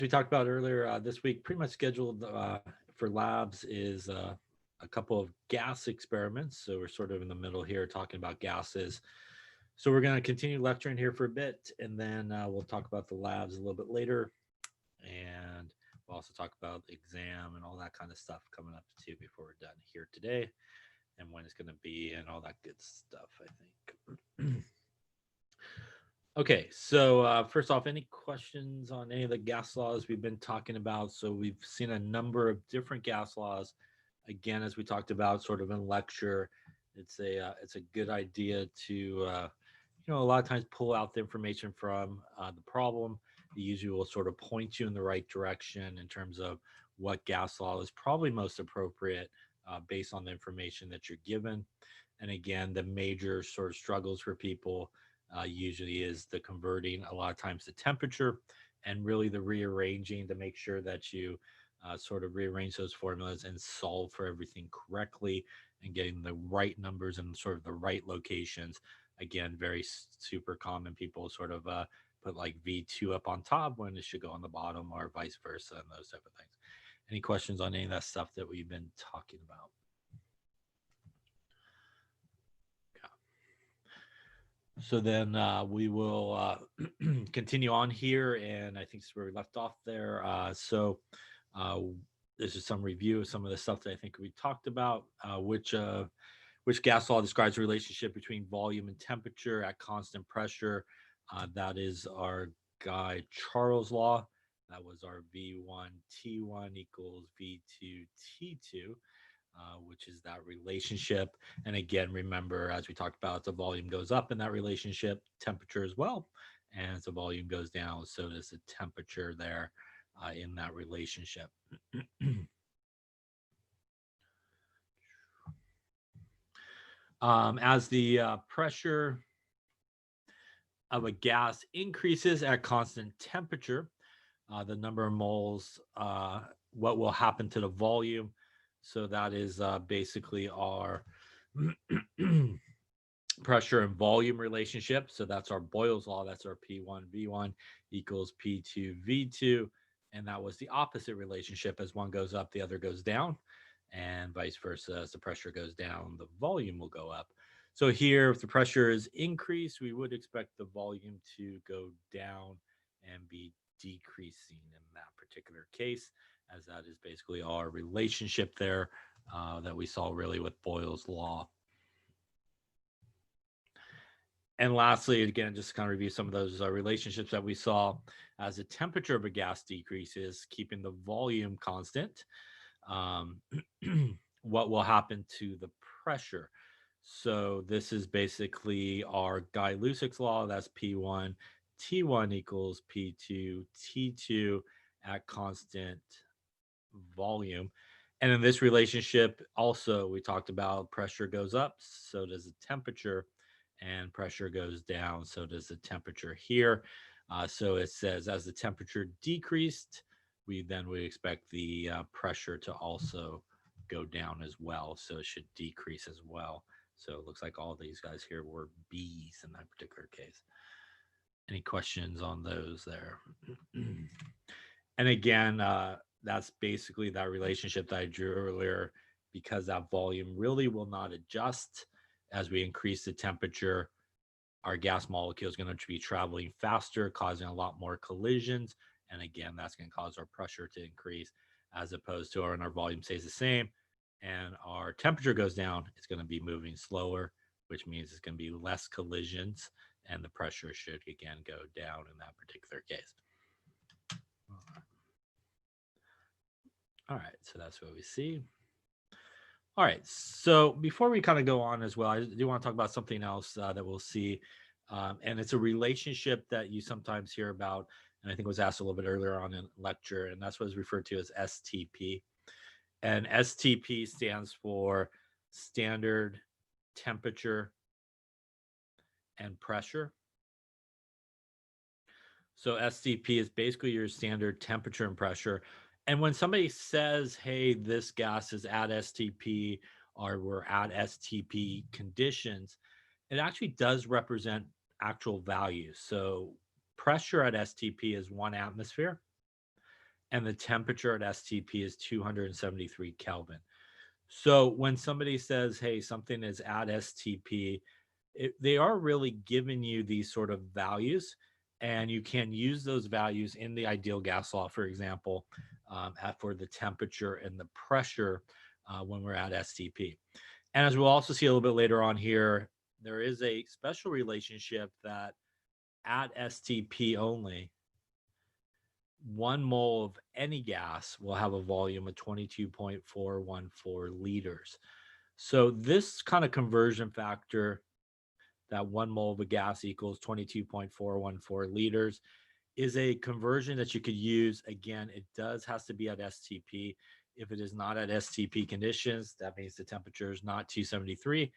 we talked about earlier, this week, pretty much scheduled for labs is a couple of gas experiments. So we're sort of in the middle here talking about gases. So we're going to continue lecturing here for a bit, and then we'll talk about the labs a little bit later. And we'll also talk about the exam and all that kind of stuff coming up too before we're done here today, and when it's going to be and all that good stuff, I think. Okay, so first off, any questions on any of the gas laws we've been talking about? So we've seen a number of different gas laws. Again, as we talked about, sort of in lecture, it's a good idea to a lot of times pull out the information from the problem. The usually will sort of point you in the right direction in terms of what gas law is probably most appropriate based on the information that you're given. And again, the major sort of struggles for people usually is the converting a lot of times the temperature and really the rearranging to make sure that you sort of rearrange those formulas and solve for everything correctly and getting the right numbers and sort of the right locations. Again, very super common. People sort of put like V2 up on top when it should go on the bottom or vice versa and those type of things. Any questions on any of that stuff that we've been talking about? So then we will continue on here, and I think this is where we left off there. Uh, this is some review of some of the stuff that I think we talked about. Which gas law describes the relationship between volume and temperature at constant pressure? That is our guy Charles' law. That was our V1 T1 equals V2 T2 which is that relationship. And again, remember, as we talked about, the volume goes up in that relationship, temperature as well. And as the volume goes down, so does the temperature there in that relationship. As the pressure of a gas increases at constant temperature, the number of moles, what will happen to the volume. So that is basically our pressure and volume relationship. So that's our Boyle's law. That's our P1 V1 equals P2 V2. And that was the opposite relationship. As one goes up, the other goes down, and vice versa. As the pressure goes down, the volume will go up. So here, if the pressure is increased, we would expect the volume to go down and be decreasing in that particular case, as that is basically our relationship there that we saw really with Boyle's law. And lastly, again, just to kind of review some of those relationships that we saw as the temperature of a gas decreases, keeping the volume constant, um, what will happen to the pressure? So this is basically our Guy-Lussac's law. That's P1 T1 equals P2 T2 at constant volume. And in this relationship, also, we talked about pressure goes up, so does the temperature, and pressure goes down, so does the temperature here. So it says as the temperature decreased, we expect the pressure to also go down as well. So it should decrease as well. So it looks like all these guys here were B's in that particular case. Any questions on those there? And again, that's basically that relationship that I drew earlier, because that volume really will not adjust as we increase the temperature. Our gas molecule is going to be traveling faster, causing a lot more collisions. And again, that's going to cause our pressure to increase, as opposed to our volume stays the same and our temperature goes down, it's going to be moving slower, which means it's going to be less collisions, and the pressure should again go down in that particular case. All right, so that's what we see. All right, so before we kind of go on as well, I do want to talk about something else that we'll see. And it's a relationship that you sometimes hear about, and I think was asked a little bit earlier on in lecture, and that's what is referred to as STP. And STP stands for standard temperature and pressure. So STP is basically your standard temperature and pressure. And when somebody says, hey, this gas is at STP or we're at STP conditions, it actually does represent actual values. So pressure at STP is 1 atmosphere. and the temperature at STP is 273 Kelvin. So when somebody says, hey, something is at STP, they are really giving you these sort of values, and you can use those values in the ideal gas law, for example, for the temperature and the pressure when we're at STP. And as we'll also see a little bit later on here, there is a special relationship that at STP only, 1 mole of any gas will have a volume of 22.414 liters. So this kind of conversion factor, that 1 mole of a gas equals 22.414 liters, is a conversion that you could use. Again, it has to be at STP. If it is not at STP conditions, that means the temperature is not 273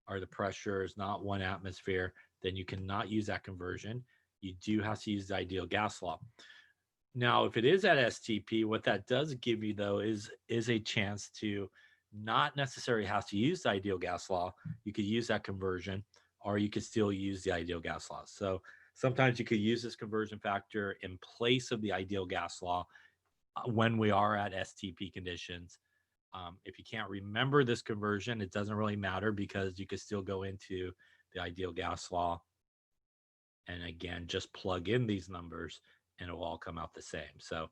or the pressure is not 1 atmosphere, then you cannot use that conversion. You do have to use the ideal gas law. Now, if it is at STP, what that does give you, though, is a chance to not necessarily have to use the ideal gas law. You could use that conversion, or you could still use the ideal gas law. So sometimes you could use this conversion factor in place of the ideal gas law when we are at STP conditions. If you can't remember this conversion, it doesn't really matter, because you could still go into the ideal gas law and again just plug in these numbers and it will all come out the same. So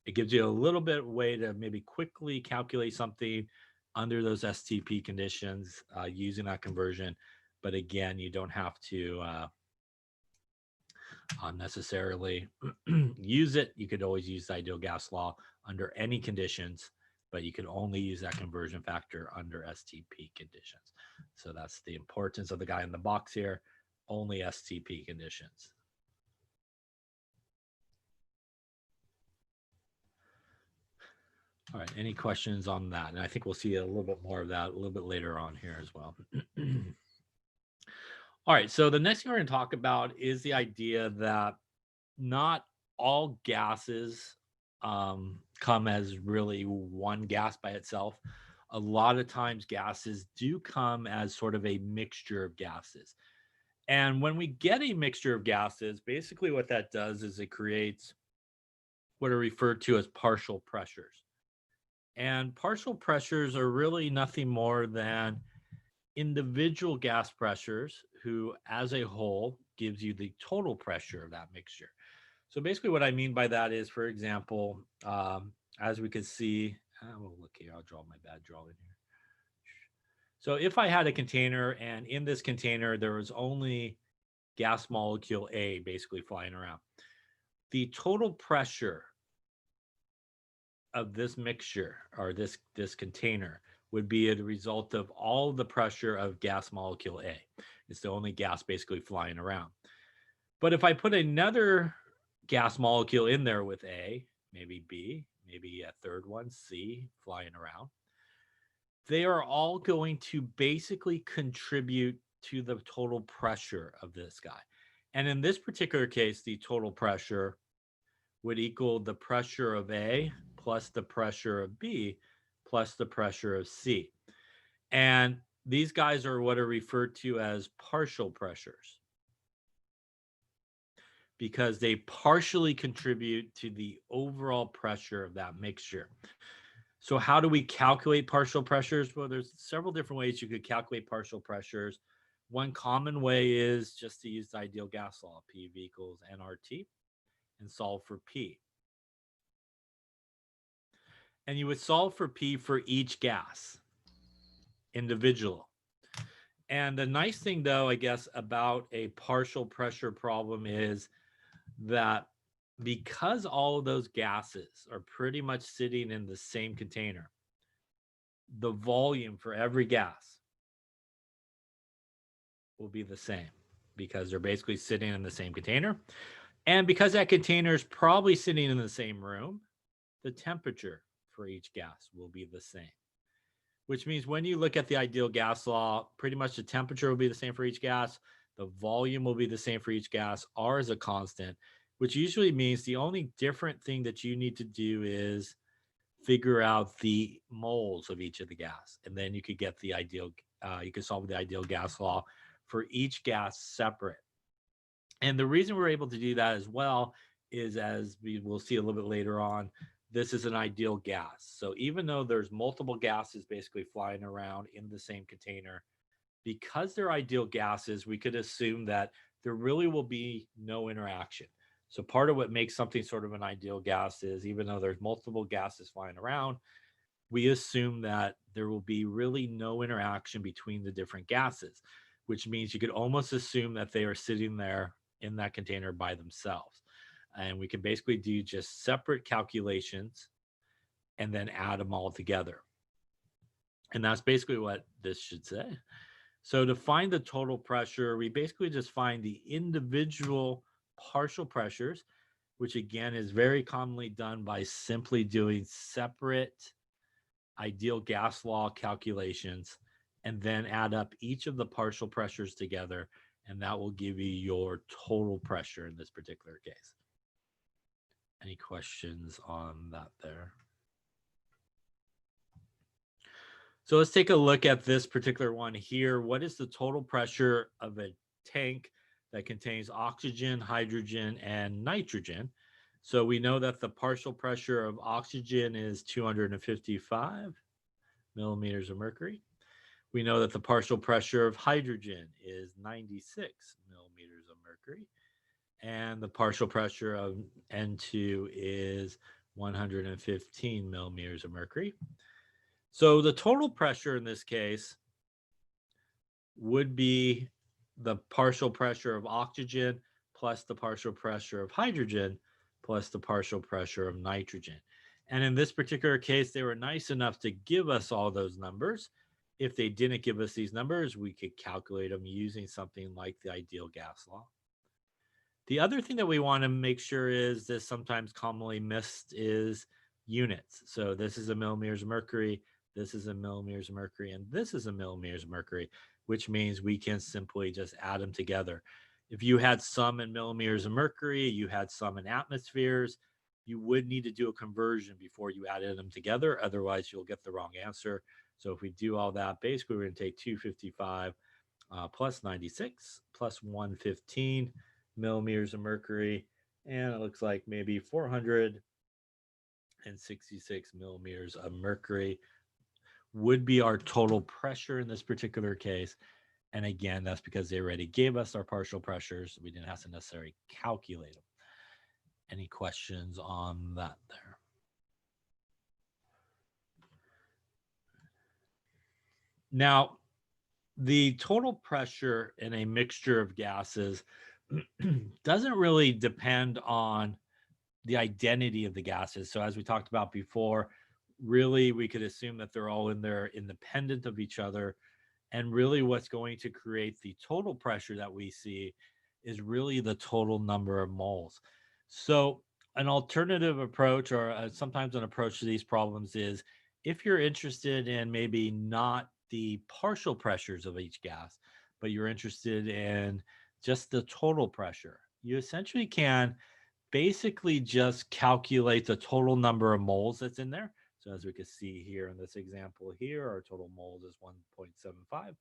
it gives you a little bit of way to maybe quickly calculate something under those STP conditions using that conversion. But again, you don't have to necessarily use it. You could always use the ideal gas law under any conditions, but you can only use that conversion factor under STP conditions. So that's the importance of the guy in the box here, only STP conditions. All right, any questions on that? And I think we'll see a little bit more of that a little bit later on here as well. All right, so the next thing we're going to talk about is the idea that not all gases come as really one gas by itself. A lot of times gases do come as sort of a mixture of gases. And when we get a mixture of gases, basically what that does is it creates what are referred to as partial pressures. And partial pressures are really nothing more than individual gas pressures who, as a whole, gives you the total pressure of that mixture. So basically what I mean by that is, for example, as we can see, well, look here, I'll draw my bad drawing here. So if I had a container and in this container, there was only gas molecule A basically flying around, the total pressure of this mixture or this container would be a result of all the pressure of gas molecule A. It's the only gas basically flying around. But if I put another gas molecule in there with A, maybe B, maybe a third one, C, flying around, they are all going to basically contribute to the total pressure of this guy. And in this particular case, the total pressure would equal the pressure of A plus the pressure of B plus the pressure of C. And these guys are what are referred to as partial pressures because they partially contribute to the overall pressure of that mixture. So how do we calculate partial pressures? Well, there's several different ways you could calculate partial pressures. One common way is just to use the ideal gas law, PV equals nRT, and solve for P. And you would solve for P for each gas, individual. And the nice thing, though, I guess, about a partial pressure problem is that because all of those gases are pretty much sitting in the same container, the volume for every gas will be the same because they're basically sitting in the same container. And because that container is probably sitting in the same room, the temperature for each gas will be the same. Which means when you look at the ideal gas law, pretty much the temperature will be the same for each gas. The volume will be the same for each gas. R is a constant, which usually means the only different thing that you need to do is figure out the moles of each of the gas. And then you could get the ideal, you could solve the ideal gas law for each gas separate. And the reason we're able to do that as well is, as we will see a little bit later on, this is an ideal gas. So even though there's multiple gases basically flying around in the same container, because they're ideal gases, we could assume that there really will be no interaction. So part of what makes something sort of an ideal gas is even though there's multiple gases flying around, we assume that there will be really no interaction between the different gases, which means you could almost assume that they are sitting there in that container by themselves. And we can basically do just separate calculations and then add them all together. And that's basically what this should say. So to find the total pressure, we basically just find the individual partial pressures, which again is very commonly done by simply doing separate ideal gas law calculations and then add up each of the partial pressures together, and that will give you your total pressure in this particular case. Any questions on that there? So let's take a look at this particular one here. What is the total pressure of a tank that contains oxygen, hydrogen, and nitrogen? So we know that the partial pressure of oxygen is 255 millimeters of mercury. We know that the partial pressure of hydrogen is 96 millimeters of mercury. And the partial pressure of N2 is 115 millimeters of mercury. So the total pressure in this case would be the partial pressure of oxygen plus the partial pressure of hydrogen plus the partial pressure of nitrogen. And in this particular case, they were nice enough to give us all those numbers. If they didn't give us these numbers, we could calculate them using something like the ideal gas law. The other thing that we want to make sure is this sometimes commonly missed is units. So this is a millimeters of mercury, this is a millimeters of mercury, and this is a millimeters of mercury, which means we can simply just add them together. If you had some in millimeters of mercury, you had some in atmospheres, you would need to do a conversion before you added them together. Otherwise, you'll get the wrong answer. So if we do all that, basically we're going to take 255 plus 96 plus 115 millimeters of mercury, and it looks like maybe 466 millimeters of mercury would be our total pressure in this particular case. And again, that's because they already gave us our partial pressures. We didn't have to necessarily calculate them. Any questions on that there? Now, the total pressure in a mixture of gases doesn't really depend on the identity of the gases. So as we talked about before, really we could assume that they're all in there independent of each other. And really what's going to create the total pressure that we see is really the total number of moles. So an alternative approach or sometimes an approach to these problems is if you're interested in maybe not the partial pressures of each gas, but you're interested in just the total pressure, you essentially can basically just calculate the total number of moles that's in there. So as we can see here in this example here, our total moles is 1.75.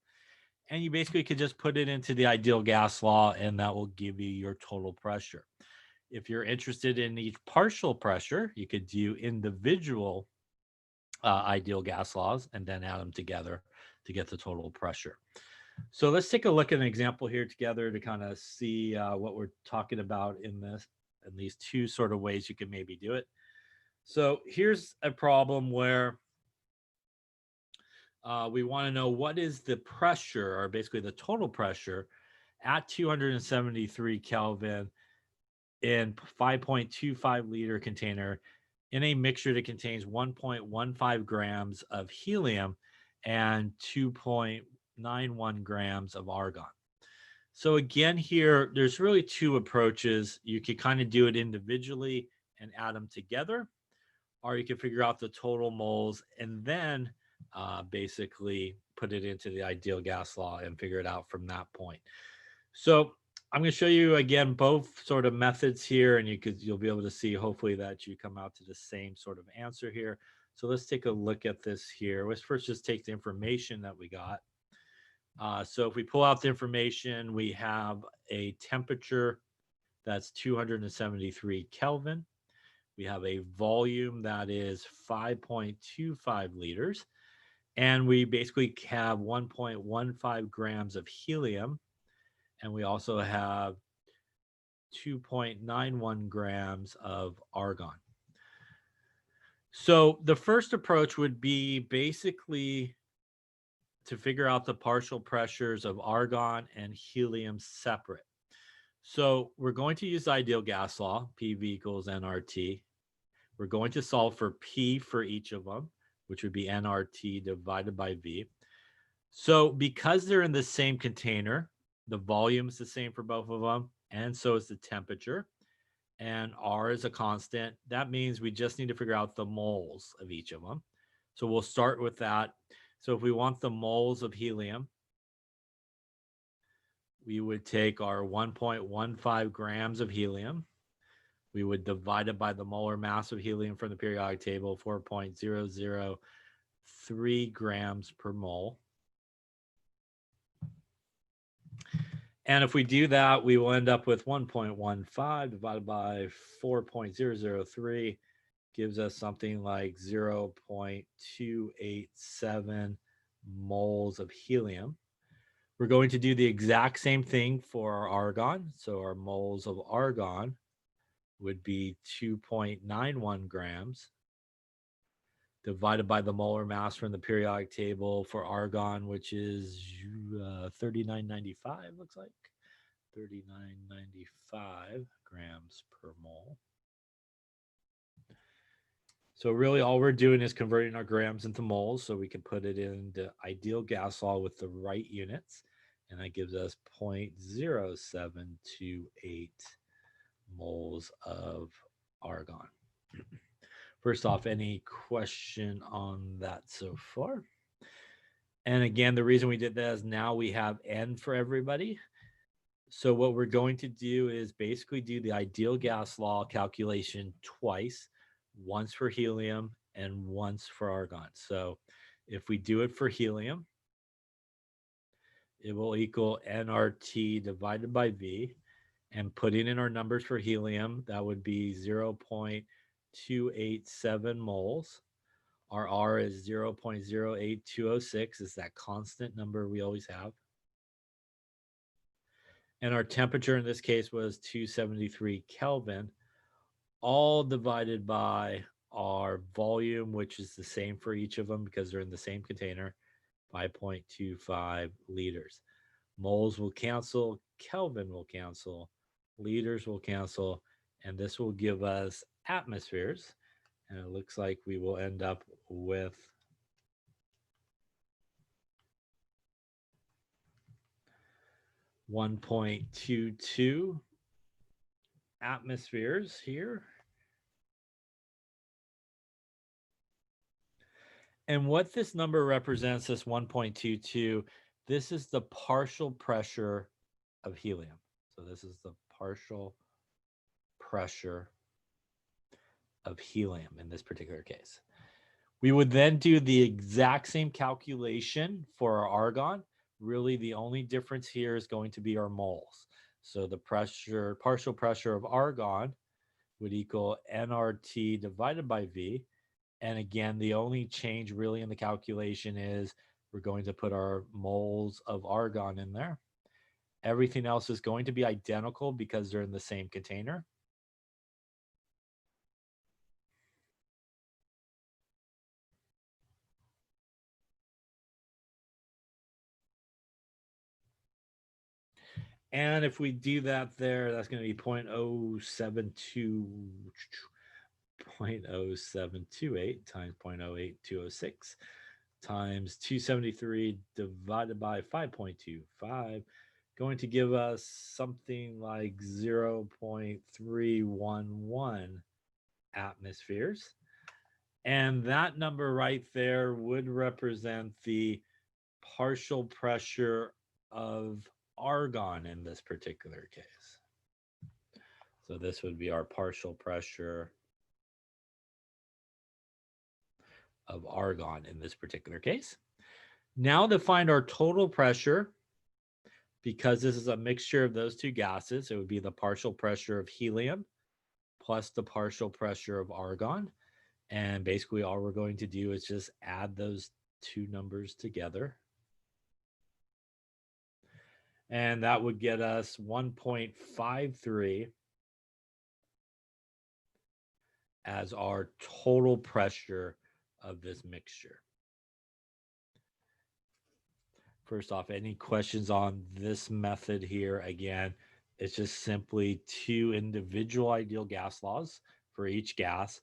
And you basically could just put it into the ideal gas law and that will give you your total pressure. If you're interested in each partial pressure, you could do individual ideal gas laws and then add them together to get the total pressure. So let's take a look at an example here together to kind of see what we're talking about in this and these two sort of ways you can maybe do it. So here's a problem where we want to know what is the pressure or basically the total pressure at 273 Kelvin in 5.25 liter container in a mixture that contains 1.15 grams of helium and 2.91 grams of argon. So again, here, there's really two approaches. You could kind of do it individually and add them together, or you can figure out the total moles and then basically put it into the ideal gas law and figure it out from that point. So I'm going to show you again both sort of methods here, and you'll be able to see hopefully that you come out to the same sort of answer here. So let's take a look at this here. Let's first just take the information that we got. So if we pull out the information, we have a temperature that's 273 Kelvin. We have a volume that is 5.25 liters. And we basically have 1.15 grams of helium. And we also have 2.91 grams of argon. So the first approach would be basically to figure out the partial pressures of argon and helium separate. So we're going to use the ideal gas law, PV equals nRT. We're going to solve for P for each of them, which would be nRT divided by V. So because they're in the same container, the volume is the same for both of them, and so is the temperature. And R is a constant. That means we just need to figure out the moles of each of them. So we'll start with that. So if we want the moles of helium, we would take our 1.15 grams of helium. We would divide it by the molar mass of helium from the periodic table, 4.003 grams per mole. And if we do that, we will end up with 1.15 divided by 4.003 gives us something like 0.287 moles of helium. We're going to do the exact same thing for our argon. So our moles of argon would be 2.91 grams divided by the molar mass from the periodic table for argon, which is 3995, looks like 3995 grams per mole. So really all we're doing is converting our grams into moles so we can put it in the ideal gas law with the right units. And that gives us 0.0728 moles of argon. First off, any question on that so far? And again, the reason we did that is now we have N for everybody. So what we're going to do is basically do the ideal gas law calculation twice, once for helium and once for argon. So if we do it for helium, it will equal nRT divided by V. And putting in our numbers for helium, that would be 0.287 moles. Our R is 0.08206, is that constant number we always have. And our temperature in this case was 273 Kelvin, all divided by our volume, which is the same for each of them because they're in the same container, 5.25 liters. Moles will cancel, Kelvin will cancel, liters will cancel, and this will give us atmospheres. And it looks like we will end up with 1.22 atmospheres here. And what this number represents, this 1.22, this is the partial pressure of helium. So this is the partial pressure of helium in this particular case. We would then do the exact same calculation for our argon. Really, the only difference here is going to be our moles. So the pressure, partial pressure of argon would equal nRT divided by V. And again, the only change really in the calculation is we're going to put our moles of argon in there. Everything else is going to be identical because they're in the same container. And if we do that there, that's going to be 0.0728 times 0.08206 times 273 divided by 5.25, going to give us something like 0.311 atmospheres. And that number right there would represent the partial pressure of argon in this particular case. So this would be our partial pressure of argon in this particular case. Now to find our total pressure, because this is a mixture of those two gases, it would be the partial pressure of helium plus the partial pressure of argon. And basically all we're going to do is just add those two numbers together. And that would get us 1.53 as our total pressure of this mixture. First off, any questions on this method here? Again, it's just simply two individual ideal gas laws for each gas.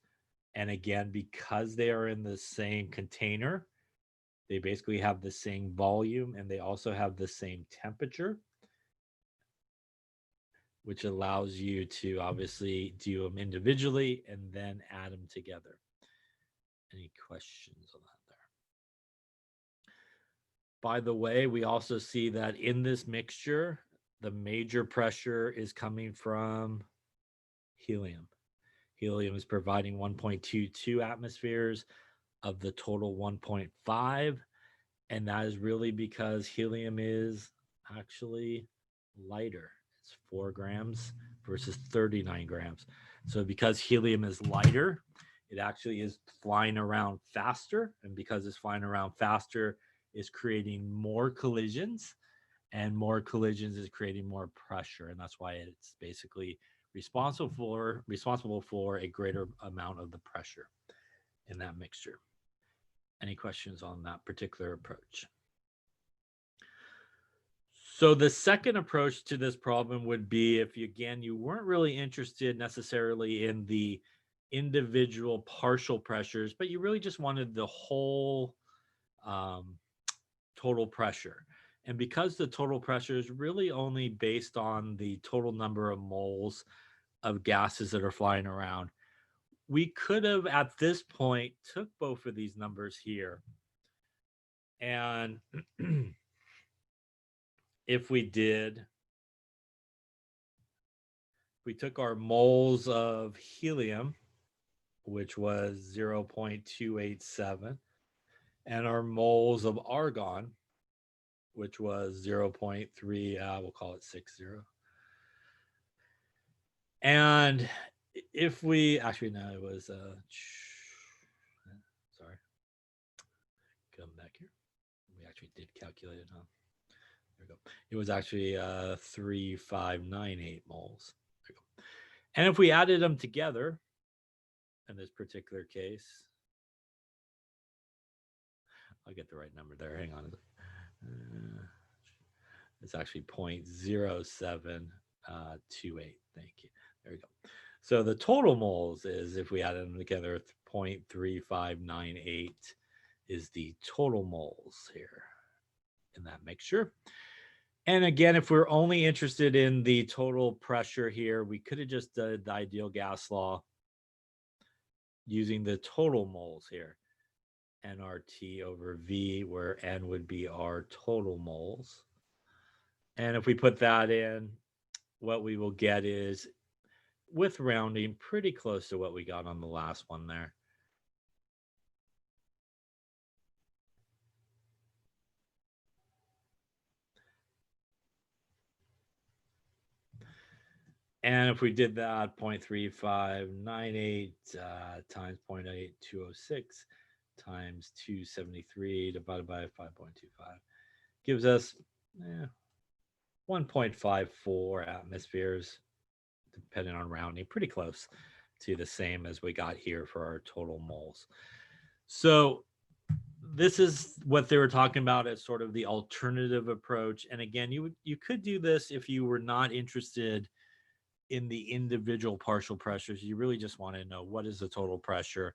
And again, because they are in the same container, they basically have the same volume and they also have the same temperature, which allows you to obviously do them individually and then add them together. Any questions on that there? By the way, we also see that in this mixture, the major pressure is coming from helium. Helium is providing 1.22 atmospheres of the total 1.5. And that is really because helium is actually lighter. It's 4 grams versus 39 grams. So because helium is lighter, it actually is flying around faster. And because it's flying around faster, it's creating more collisions. And more collisions is creating more pressure. And that's why it's basically responsible for a greater amount of the pressure in that mixture. Any questions on that particular approach? So the second approach to this problem would be if you weren't really interested necessarily in the individual partial pressures, but you really just wanted the whole total pressure. And because the total pressure is really only based on the total number of moles of gases that are flying around, we could have at this point took both of these numbers here. And if we took our moles of helium, which was 0.287, and our moles of argon, which was 0.3, we'll call it 60. And if we, actually, no, it was, sorry, come back here. We actually did calculate it, huh? There we go. It was actually 3,598 moles. There we go. And if we added them together, in this particular case, I'll get the right number there. Hang on. It's actually 0.0728. Thank you. There we go. So the total moles is, if we add them together, 0.3598 is the total moles here in that mixture. And again, if we're only interested in the total pressure here, we could have just done the ideal gas law using the total moles here. nRT over V, where N would be our total moles. And if we put that in, what we will get is, with rounding, pretty close to what we got on the last one there. And if we did that, 0.3598 times 0.8206 times 273 divided by 5.25 gives us 1.54 atmospheres, depending on rounding, pretty close to the same as we got here for our total moles. So this is what they were talking about as sort of the alternative approach. And again, you could do this if you were not interested in the individual partial pressures. You really just want to know what is the total pressure,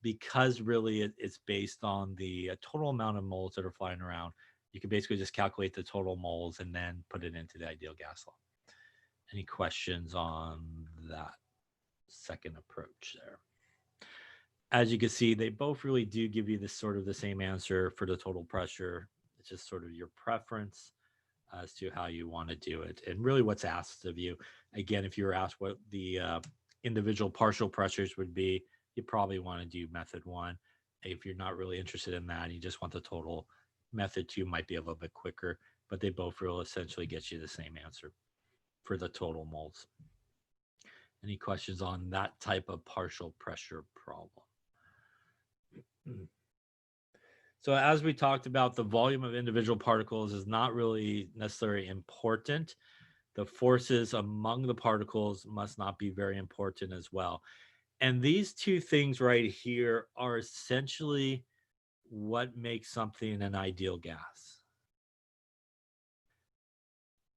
because really it's based on the total amount of moles that are flying around. You can basically just calculate the total moles and then put it into the ideal gas law. Any questions on that second approach there? As you can see, they both really do give you this sort of the same answer for the total pressure. It's just sort of your preference as to how you want to do it, and really what's asked of you. Again, if you were asked what the individual partial pressures would be, you probably want to do method 1. If you're not really interested in that, you just want the total, method 2 might be a little bit quicker, but they both will essentially get you the same answer for the total moles. Any questions on that type of partial pressure problem? So as we talked about, the volume of individual particles is not really necessarily important. The forces among the particles must not be very important as well. And these two things right here are essentially what makes something an ideal gas.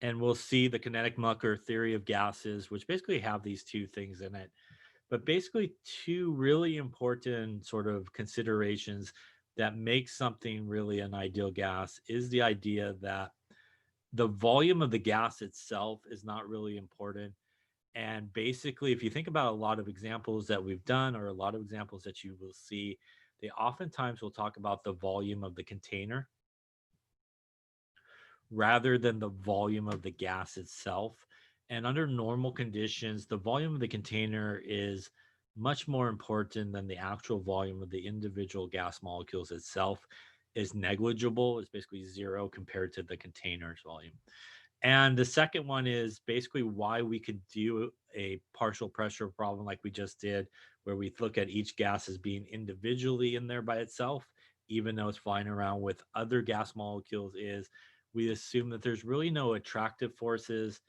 And we'll see the kinetic mucker theory of gases, which basically have these two things in it. But basically, two really important sort of considerations that make something really an ideal gas is the idea that the volume of the gas itself is not really important. And basically, if you think about a lot of examples that we've done or a lot of examples that you will see, they oftentimes will talk about the volume of the container rather than the volume of the gas itself. And under normal conditions, the volume of the container is much more important than the actual volume of the individual gas molecules itself. Is negligible. It's basically zero compared to the container's volume. And the second one is basically why we could do a partial pressure problem like we just did, where we look at each gas as being individually in there by itself, even though it's flying around with other gas molecules, is we assume that there's really no attractive forces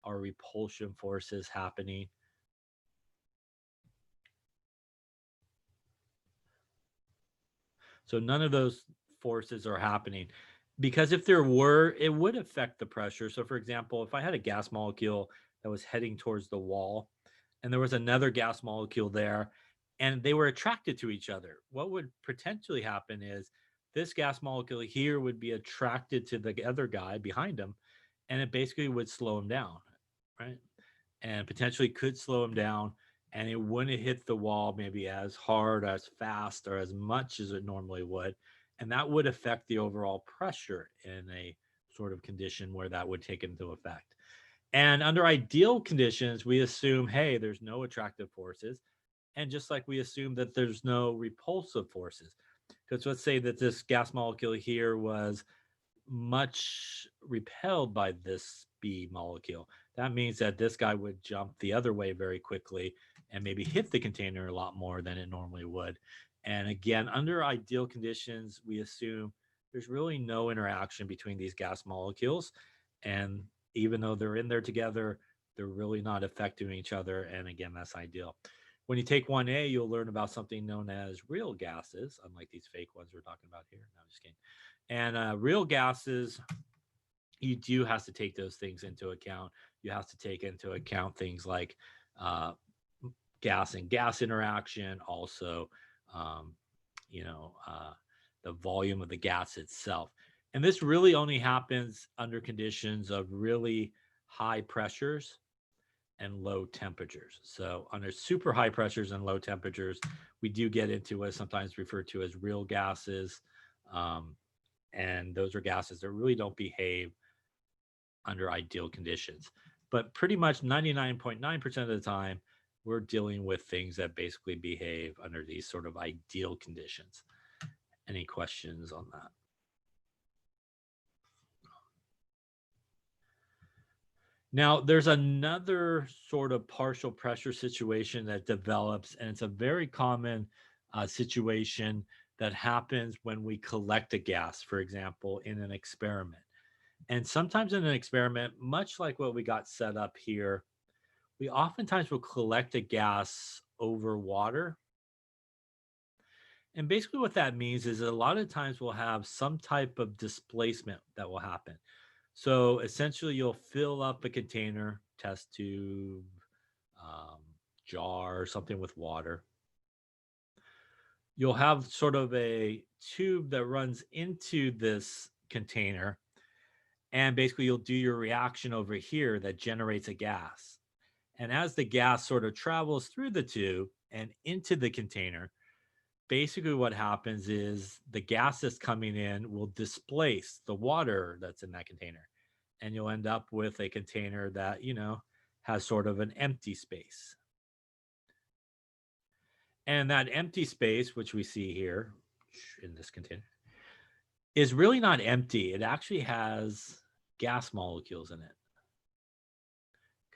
or repulsion forces happening. So none of those forces are happening, because if there were, it would affect the pressure. So for example, if I had a gas molecule that was heading towards the wall and there was another gas molecule there and they were attracted to each other, what would potentially happen is this gas molecule here would be attracted to the other guy behind him, and it basically would slow him down, right? And potentially could slow him down, and it wouldn't hit the wall maybe as hard, as fast, or as much as it normally would. And that would affect the overall pressure in a sort of condition where that would take into effect. And under ideal conditions, we assume, hey, there's no attractive forces. And just like we assume that there's no repulsive forces. Because let's say that this gas molecule here was much repelled by this B molecule. That means that this guy would jump the other way very quickly and maybe hit the container a lot more than it normally would. And again, under ideal conditions, we assume there's really no interaction between these gas molecules. And even though they're in there together, they're really not affecting each other. And again, that's ideal. When you take 1A, you'll learn about something known as real gases, unlike these fake ones we're talking about here. No, I'm just kidding. And real gases, you do have to take those things into account. You have to take into account things like uh, gas and gas interaction, also, um, you know, the volume of the gas itself. And this really only happens under conditions of really high pressures and low temperatures. So under super high pressures and low temperatures, we do get into what is sometimes referred to as real gases. Um, and those are gases that really don't behave under ideal conditions. But pretty much 99.9% of the time, we're dealing with things that basically behave under these sort of ideal conditions. Any questions on that? Now, there's another sort of partial pressure situation that develops, and it's a very common situation that happens when we collect a gas, for example, in an experiment. And sometimes in an experiment, much like what we got set up here, we oftentimes will collect a gas over water. And basically, what that means is that a lot of times we'll have some type of displacement that will happen. So essentially, you'll fill up a container, test tube, um, jar, or something with water. You'll have sort of a tube that runs into this container. And basically, you'll do your reaction over here that generates a gas. And as the gas sort of travels through the tube and into the container, basically what happens is the gas that's coming in will displace the water that's in that container. And you'll end up with a container that, has sort of an empty space. And that empty space, which we see here in this container, is really not empty. It actually has gas molecules in it.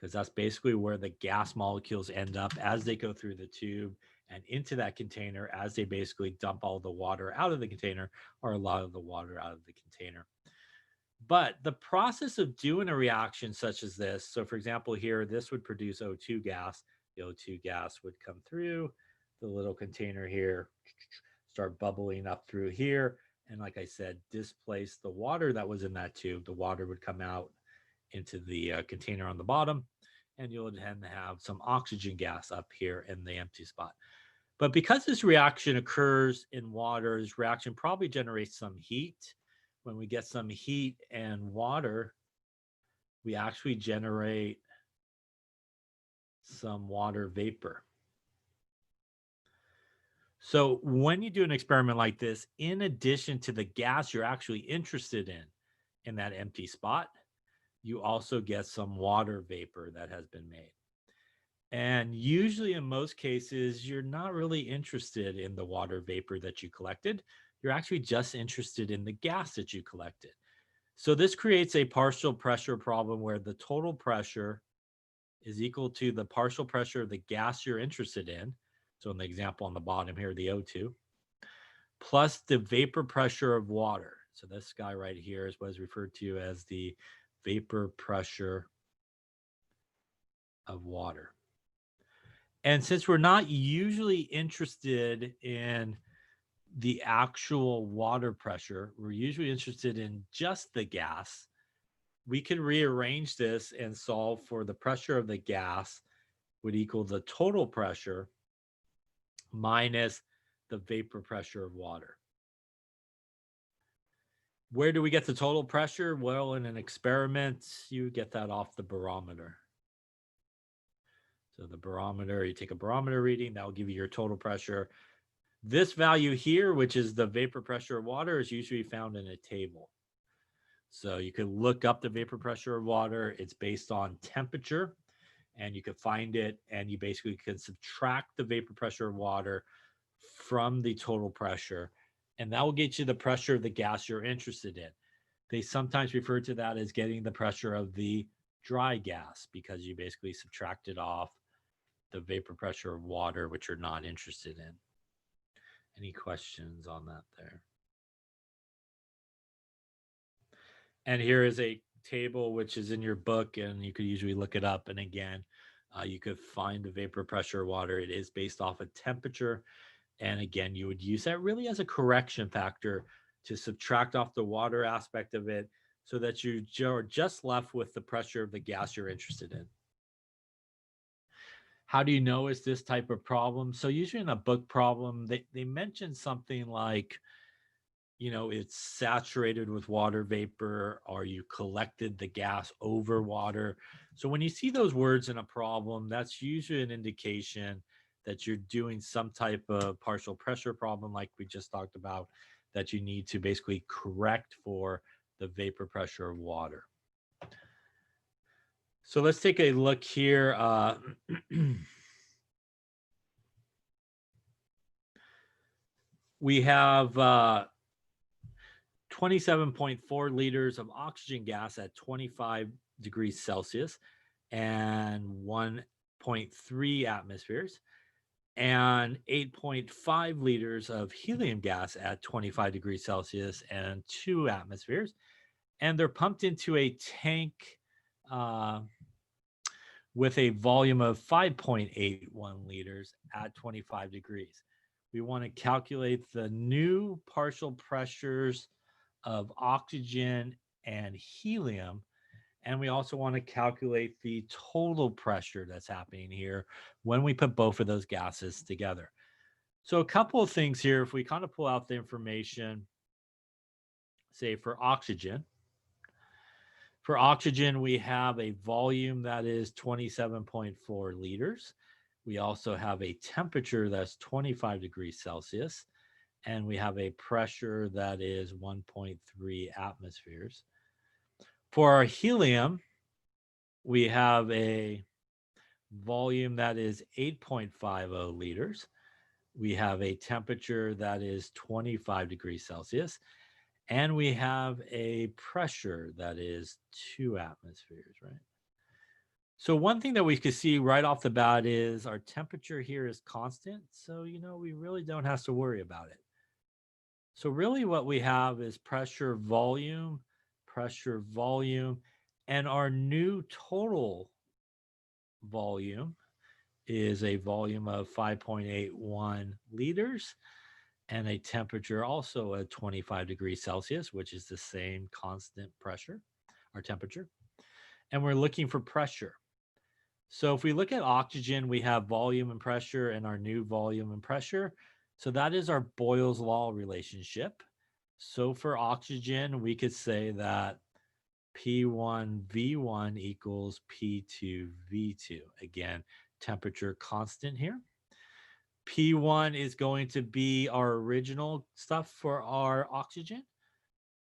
because that's basically where the gas molecules end up as they go through the tube and into that container, as they basically dump all the water out of the container, or a lot of the water out of the container. But the process of doing a reaction such as this, so for example, here, this would produce O2 gas. The O2 gas would come through the little container here, start bubbling up through here. And like I said, displace the water that was in that tube. The water would come out into the container on the bottom, and you'll then have some oxygen gas up here in the empty spot. But because this reaction occurs in water, this reaction probably generates some heat. When we get some heat and water, we actually generate some water vapor. So when you do an experiment like this, in addition to the gas you're actually interested in that empty spot, you also get some water vapor that has been made. And usually in most cases, you're not really interested in the water vapor that you collected. You're actually just interested in the gas that you collected. So this creates a partial pressure problem where the total pressure is equal to the partial pressure of the gas you're interested in. So in the example on the bottom here, the O2, plus the vapor pressure of water. So this guy right here is what is referred to as the vapor pressure of water. And since we're not usually interested in the actual water pressure, we're usually interested in just the gas, we can rearrange this and solve for the pressure of the gas would equal the total pressure minus the vapor pressure of water. Where do we get the total pressure? Well, in an experiment, you get that off the barometer. So the barometer, you take a barometer reading, that will give you your total pressure. This value here, which is the vapor pressure of water, is usually found in a table. So you can look up the vapor pressure of water. It's based on temperature, and you can find it, and you basically can subtract the vapor pressure of water from the total pressure, and that will get you the pressure of the gas you're interested in. They sometimes refer to that as getting the pressure of the dry gas, because you basically subtracted off the vapor pressure of water, which you're not interested in. Any questions on that there? And here is a table which is in your book, and you could usually look it up. And again, you could find the vapor pressure of water. It is based off of temperature. And again, you would use that really as a correction factor to subtract off the water aspect of it, so that you're just left with the pressure of the gas you're interested in. How do you know it's this type of problem? So usually in a book problem, they mention something like, it's saturated with water vapor, or you collected the gas over water. So when you see those words in a problem, that's usually an indication that you're doing some type of partial pressure problem like we just talked about, that you need to basically correct for the vapor pressure of water. So let's take a look here. We have 27.4 liters of oxygen gas at 25 degrees Celsius and 1.3 atmospheres, and 8.5 liters of helium gas at 25 degrees Celsius and 2 atmospheres. And they're pumped into a tank with a volume of 5.81 liters at 25 degrees. We want to calculate the new partial pressures of oxygen and helium. And we also want to calculate the total pressure that's happening here when we put both of those gases together. So a couple of things here, if we kind of pull out the information, say for oxygen. For oxygen, we have a volume that is 27.4 liters. We also have a temperature that's 25 degrees Celsius, and we have a pressure that is 1.3 atmospheres. For our helium, we have a volume that is 8.50 liters. We have a temperature that is 25 degrees Celsius, and we have a pressure that is 2 atmospheres, right? So one thing that we could see right off the bat is our temperature here is constant. So, we really don't have to worry about it. So really what we have is pressure, volume, and our new total volume is a volume of 5.81 liters and a temperature also at 25 degrees Celsius, which is the same constant pressure, our temperature. And we're looking for pressure. So if we look at oxygen, we have volume and pressure and our new volume and pressure. So that is our Boyle's law relationship. So for oxygen, we could say that P1V1 equals P2V2. Again, temperature constant here. P1 is going to be our original stuff for our oxygen.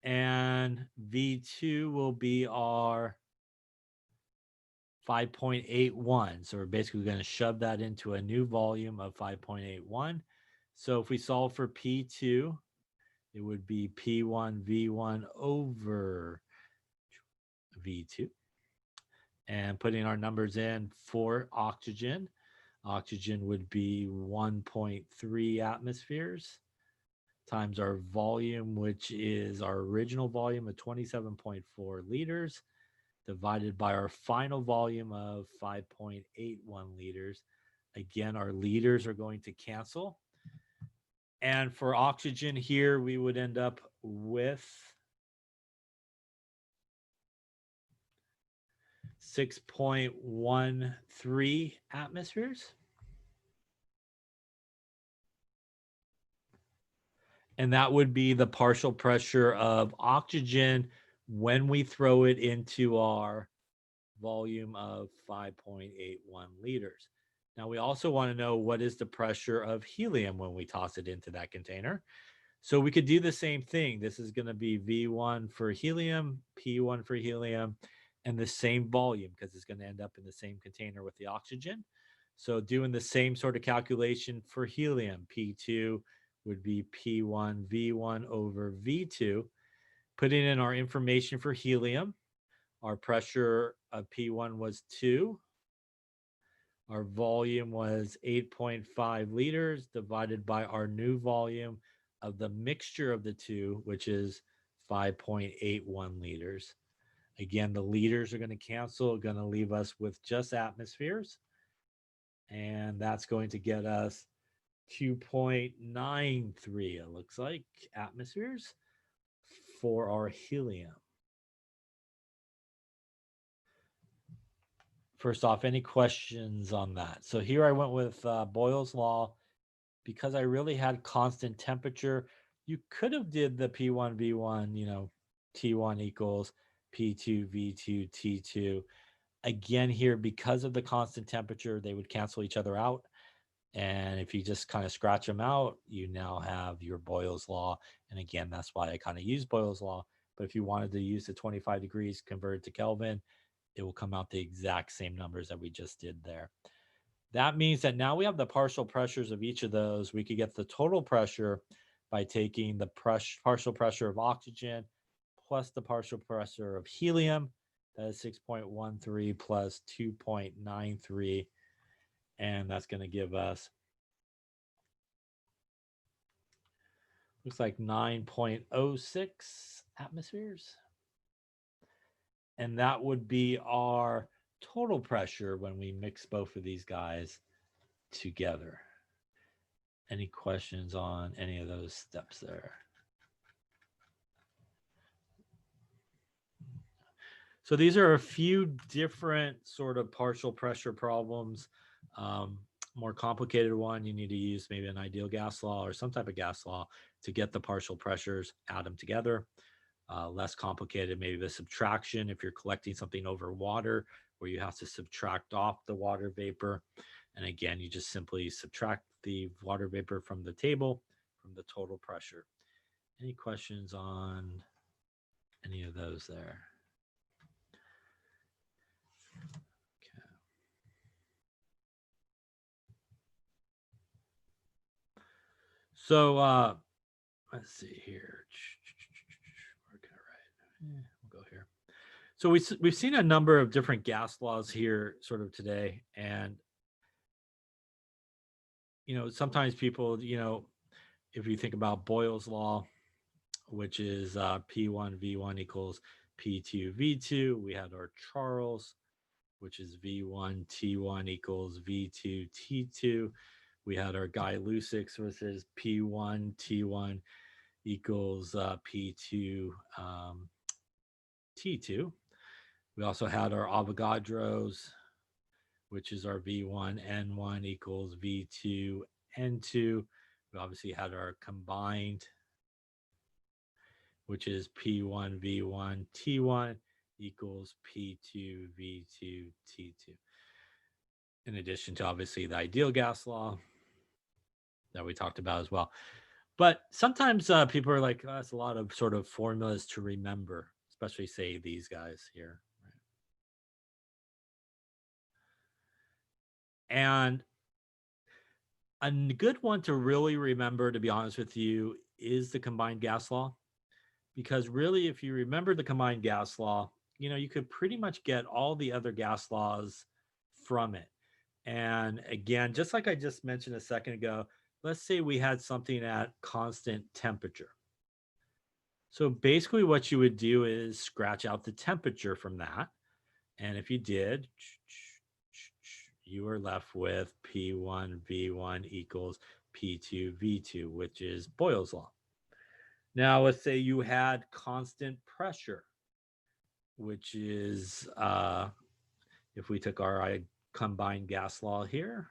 And V2 will be our 5.81. So we're basically going to shove that into a new volume of 5.81. So if we solve for P2, it would be P1V1 over V2. And putting our numbers in for oxygen, oxygen would be 1.3 atmospheres times our volume, which is our original volume of 27.4 liters, divided by our final volume of 5.81 liters. Again, our liters are going to cancel. And for oxygen here, we would end up with 6.13 atmospheres. And that would be the partial pressure of oxygen when we throw it into our volume of 5.81 liters. Now, we also want to know what is the pressure of helium when we toss it into that container. So we could do the same thing. This is going to be V1 for helium, P1 for helium, and the same volume because it's going to end up in the same container with the oxygen. So doing the same sort of calculation for helium, P2 would be P1 V1 over V2. Putting in our information for helium, our pressure of P1 was 2. Our volume was 8.5 liters divided by our new volume of the mixture of the two, which is 5.81 liters. Again, the liters are going to cancel, going to leave us with just atmospheres. And that's going to get us 2.93, it looks like, atmospheres for our helium. First off, any questions on that? So here I went with Boyle's law because I really had constant temperature. You could have did the P1 V1, T1 equals P2 V2 T2. Again, here, because of the constant temperature, they would cancel each other out. And if you just kind of scratch them out, you now have your Boyle's law. And again, that's why I kind of use Boyle's law. But if you wanted to use the 25 degrees converted to Kelvin, it will come out the exact same numbers that we just did there. That means that now we have the partial pressures of each of those. We could get the total pressure by taking the partial pressure of oxygen plus the partial pressure of helium. That is 6.13 plus 2.93. And that's going to give us, looks like 9.06 atmospheres. And that would be our total pressure when we mix both of these guys together. Any questions on any of those steps there? So these are a few different sort of partial pressure problems. More complicated one, you need to use maybe an ideal gas law or some type of gas law to get the partial pressures, add them together. Less complicated, maybe the subtraction if you're collecting something over water where you have to subtract off the water vapor. And again, you just simply subtract the water vapor from the table from the total pressure. Any questions on any of those there? Okay. So let's see here. Where can I write? We'll go here. So we've seen a number of different gas laws here sort of today. And, sometimes people, if you think about Boyle's law, which is P1V1 equals P2V2, we had our Charles, which is V1T1 equals V2T2. We had our Guy Lusix, which is P1T1 equals P2 T2. We also had our Avogadro's, which is our V1N1 equals V2N2. We obviously had our combined, which is P1V1T1 equals P2V2T2. In addition to obviously the ideal gas law that we talked about as well. But sometimes people are like, oh, that's a lot of sort of formulas to remember, especially say these guys here. And a good one to really remember, to be honest with you, is the combined gas law. Because really, if you remember the combined gas law, you could pretty much get all the other gas laws from it. And again, just like I just mentioned a second ago, let's say we had something at constant temperature. So basically what you would do is scratch out the temperature from that. And if you did, you are left with P1V1 equals P2V2, which is Boyle's law. Now, let's say you had constant pressure, which is, if we took our combined gas law here,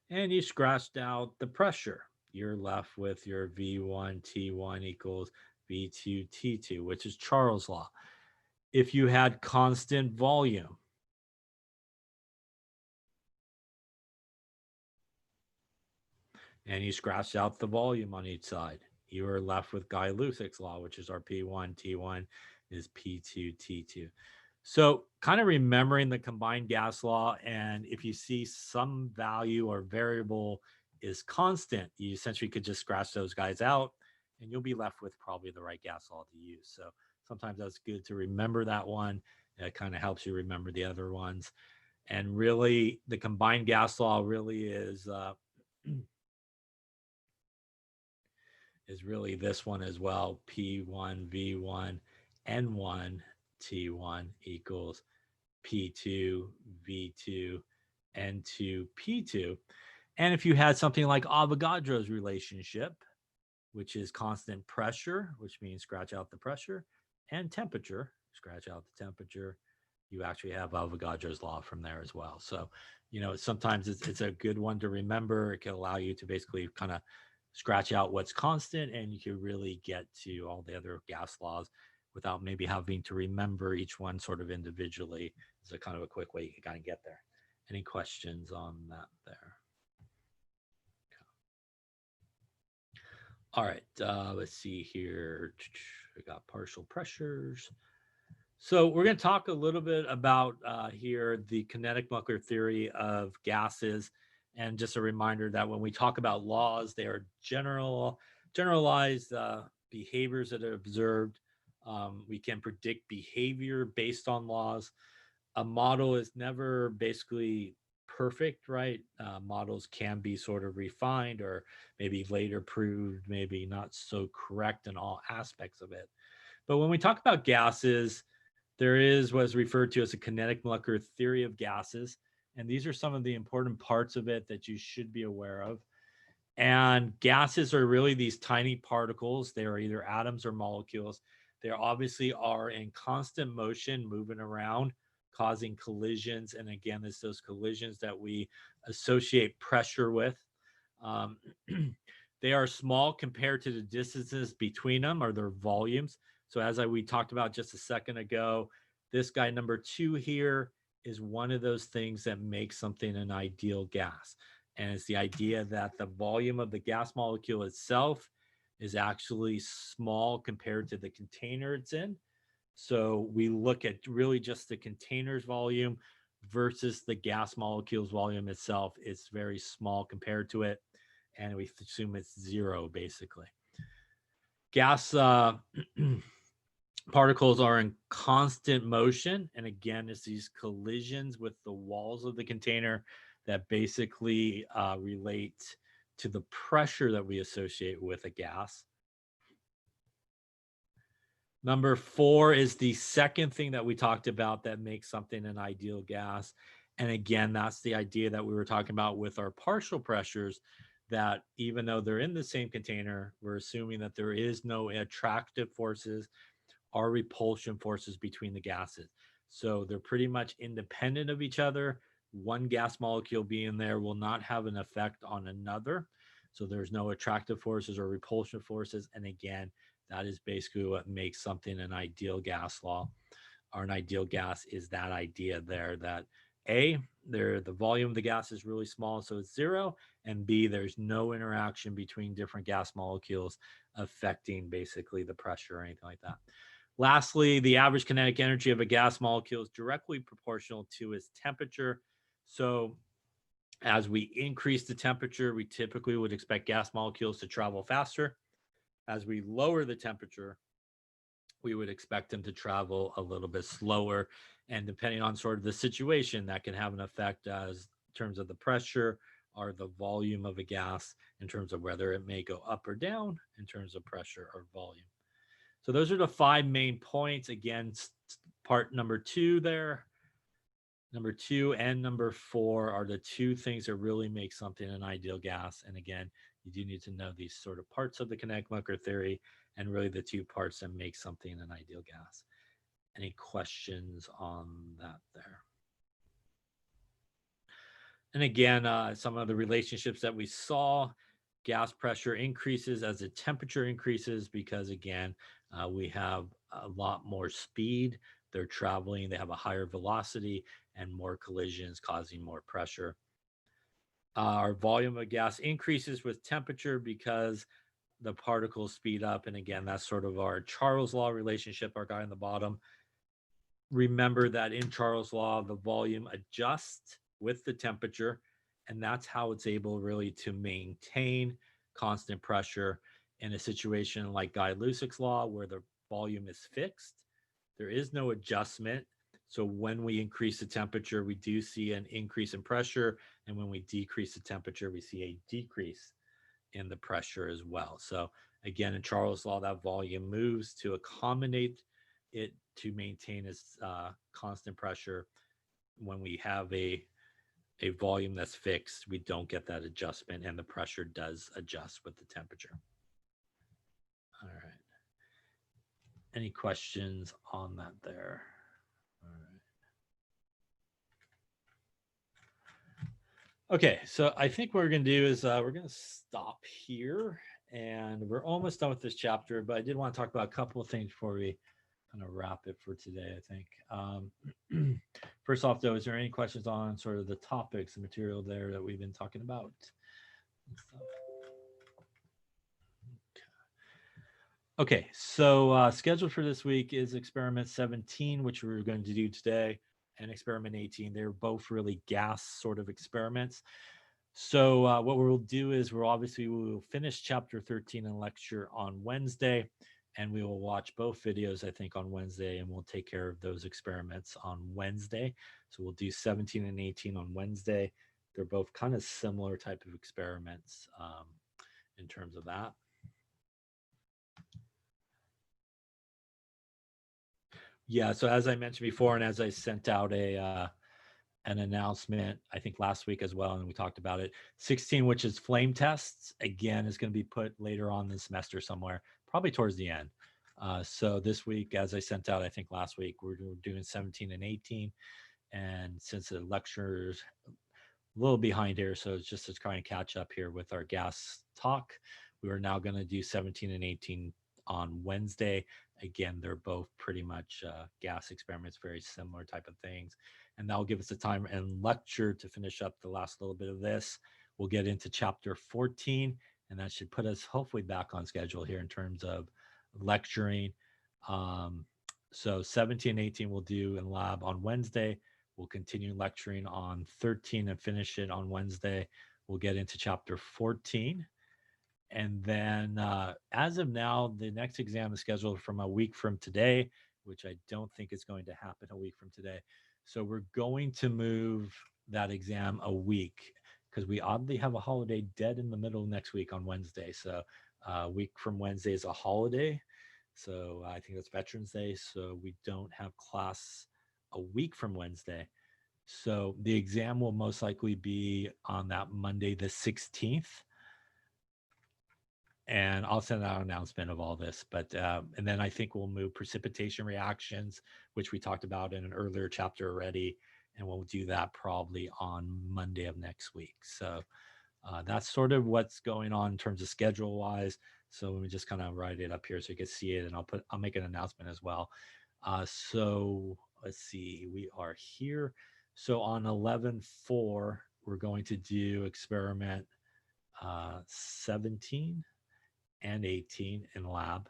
and you scratched out the pressure, you're left with your V1T1 equals V2T2, which is Charles' law. If you had constant volume, and you scratched out the volume on each side, you are left with Guy Lussig's law, which is our P1T1 is P2T2. So kind of remembering the combined gas law, and if you see some value or variable is constant, you essentially could just scratch those guys out and you'll be left with probably the right gas law to use. So sometimes that's good to remember that one. It kind of helps you remember the other ones. And really, the combined gas law really is really this one as well. P1V1 N1 T1 equals P2 V2 N2 P2. And if you had something like Avogadro's relationship, which is constant pressure, which means scratch out the pressure, and temperature, scratch out the temperature, you actually have Avogadro's law from there as well. So, sometimes it's a good one to remember. It can allow you to basically kind of scratch out what's constant, and you can really get to all the other gas laws without maybe having to remember each one sort of individually. It's a kind of a quick way you can kind of get there. Any questions on that there? All right, let's see here. We got partial pressures. So we're going to talk a little bit about here the kinetic molecular theory of gases. And just a reminder that when we talk about laws, they are generalized behaviors that are observed. We can predict behavior based on laws. A model is never basically perfect, right? Models can be sort of refined or maybe later proved, maybe not so correct in all aspects of it. But when we talk about gases, there is what is referred to as a kinetic molecular theory of gases. And these are some of the important parts of it that you should be aware of. And gases are really these tiny particles. They are either atoms or molecules. They obviously are in constant motion, moving around, causing collisions. And again, it's those collisions that we associate pressure with. Um, they are small compared to the distances between them or their volumes. So as we talked about just a second ago, this guy number 2 here is one of those things that makes something an ideal gas. And it's the idea that the volume of the gas molecule itself is actually small compared to the container it's in. So we look at really just the container's volume versus the gas molecule's volume itself. It's very small compared to it. And we assume it's zero, basically. Gas Particles are in constant motion. And again, it's these collisions with the walls of the container that basically relate to the pressure that we associate with a gas. Number 4 is the second thing that we talked about that makes something an ideal gas. And again, that's the idea that we were talking about with our partial pressures, that even though they're in the same container, we're assuming that there is no attractive forces or repulsion forces between the gases. So they're pretty much independent of each other. One gas molecule being there will not have an effect on another. So there's no attractive forces or repulsion forces. And again, that is basically what makes something an ideal gas law, or an ideal gas is that idea there that A, the volume of the gas is really small, so it's zero, and B, there's no interaction between different gas molecules affecting basically the pressure or anything like that. Lastly, the average kinetic energy of a gas molecule is directly proportional to its temperature. So as we increase the temperature, we typically would expect gas molecules to travel faster. As we lower the temperature, we would expect them to travel a little bit slower. And depending on sort of the situation, that can have an effect as in terms of the pressure or the volume of a gas, in terms of whether it may go up or down in terms of pressure or volume. So those are the 5 main points. Again, part number 2 there. Number 2 and number 4 are the 2 things that really make something an ideal gas. And again, you do need to know these sort of parts of the kinetic Mucker theory and really the 2 parts that make something an ideal gas. Any questions on that there? And again, some of the relationships that we saw, gas pressure increases as the temperature increases because, again, we have a lot more speed. They're traveling, they have a higher velocity and more collisions causing more pressure. Our volume of gas increases with temperature because the particles speed up. And again, that's sort of our Charles law relationship, our guy on the bottom. Remember that in Charles law, the volume adjusts with the temperature, and that's how it's able really to maintain constant pressure in a situation like Guy-Lussac's law, where the volume is fixed. There is no adjustment. So when we increase the temperature, we do see an increase in pressure. And when we decrease the temperature, we see a decrease in the pressure as well. So again, in Charles' law, that volume moves to accommodate it to maintain its constant pressure. When we have a volume that's fixed, we don't get that adjustment, and the pressure does adjust with the temperature. All right. Any questions on that there? All right. Okay, so I think what we're going to do is we're going to stop here, and we're almost done with this chapter, but I did want to talk about a couple of things before we kind of wrap it for today, I think. First off, though, is there any questions on sort of the topics, the material there that we've been talking about? Okay, so scheduled for this week is experiment 17, which we're going to do today, and experiment 18. They're both really gas sort of experiments. So what we'll do is we'll finish chapter 13 in lecture on Wednesday, and we will watch both videos, I think, on Wednesday, and we'll take care of those experiments on Wednesday. So we'll do 17 and 18 on Wednesday. They're both kind of similar type of experiments in terms of that. Yeah, so as I mentioned before, and as I sent out an announcement, I think last week as well, and we talked about it, 16, which is flame tests, again, is going to be put later on this semester somewhere, probably towards the end. So this week, as I sent out, I think last week, we're doing 17 and 18. And since the lecture's a little behind here, so it's just to try and catch up here with our gas talk, we are now going to do 17 and 18 on Wednesday. Again, they're both pretty much gas experiments, very similar type of things. And that'll give us the time and lecture to finish up the last little bit of this. We'll get into chapter 14, and that should put us hopefully back on schedule here in terms of lecturing. So 17 and 18 we'll do in lab on Wednesday. We'll continue lecturing on 13 and finish it on Wednesday. We'll get into chapter 14. And then as of now, the next exam is scheduled from a week from today, which I don't think is going to happen a week from today. So we're going to move that exam a week because we oddly have a holiday dead in the middle of next week on Wednesday. So a week from Wednesday is a holiday. So I think that's Veterans Day. So we don't have class a week from Wednesday. So the exam will most likely be on that Monday, the 16th. And I'll send out an announcement of all this. But and then I think we'll move precipitation reactions, which we talked about in an earlier chapter already, and we'll do that probably on Monday of next week. So that's sort of what's going on in terms of schedule wise. So let me just kind of write it up here so you can see it, and I'll make an announcement as well. So let's see, we are here. So on 11/4, we're going to do experiment 17 and 18 in lab.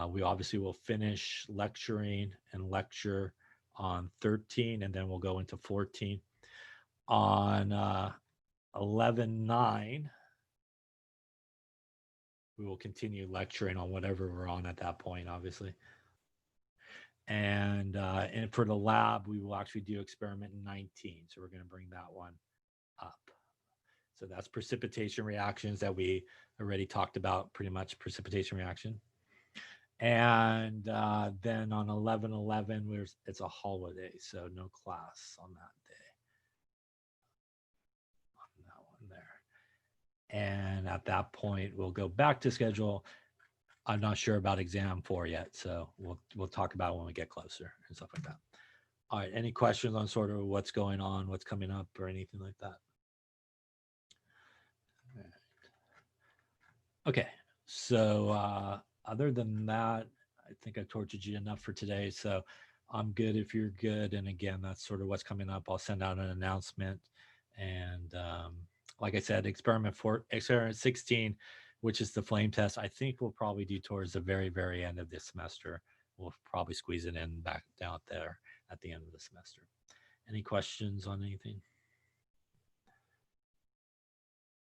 We obviously will finish lecturing and lecture on 13, and then we'll go into 14. On 11/9, we will continue lecturing on whatever we're on at that point, obviously. And for the lab, we will actually do experiment 19. So we're going to bring that one up. So that's precipitation reactions that we already talked about, pretty much precipitation reaction. And then on 11/11, it's a holiday, so no class on that day. On that one there. And at that point, we'll go back to schedule. I'm not sure about exam 4 yet, so we'll talk about it when we get closer and stuff like that. All right, any questions on sort of what's going on, what's coming up, or anything like that? Okay, so other than that, I think I've tortured you enough for today. So I'm good if you're good. And again, that's sort of what's coming up. I'll send out an announcement. And like I said, experiment 16, which is the flame test, I think we'll probably do towards the very, very end of this semester. We'll probably squeeze it in back down there at the end of the semester. Any questions on anything?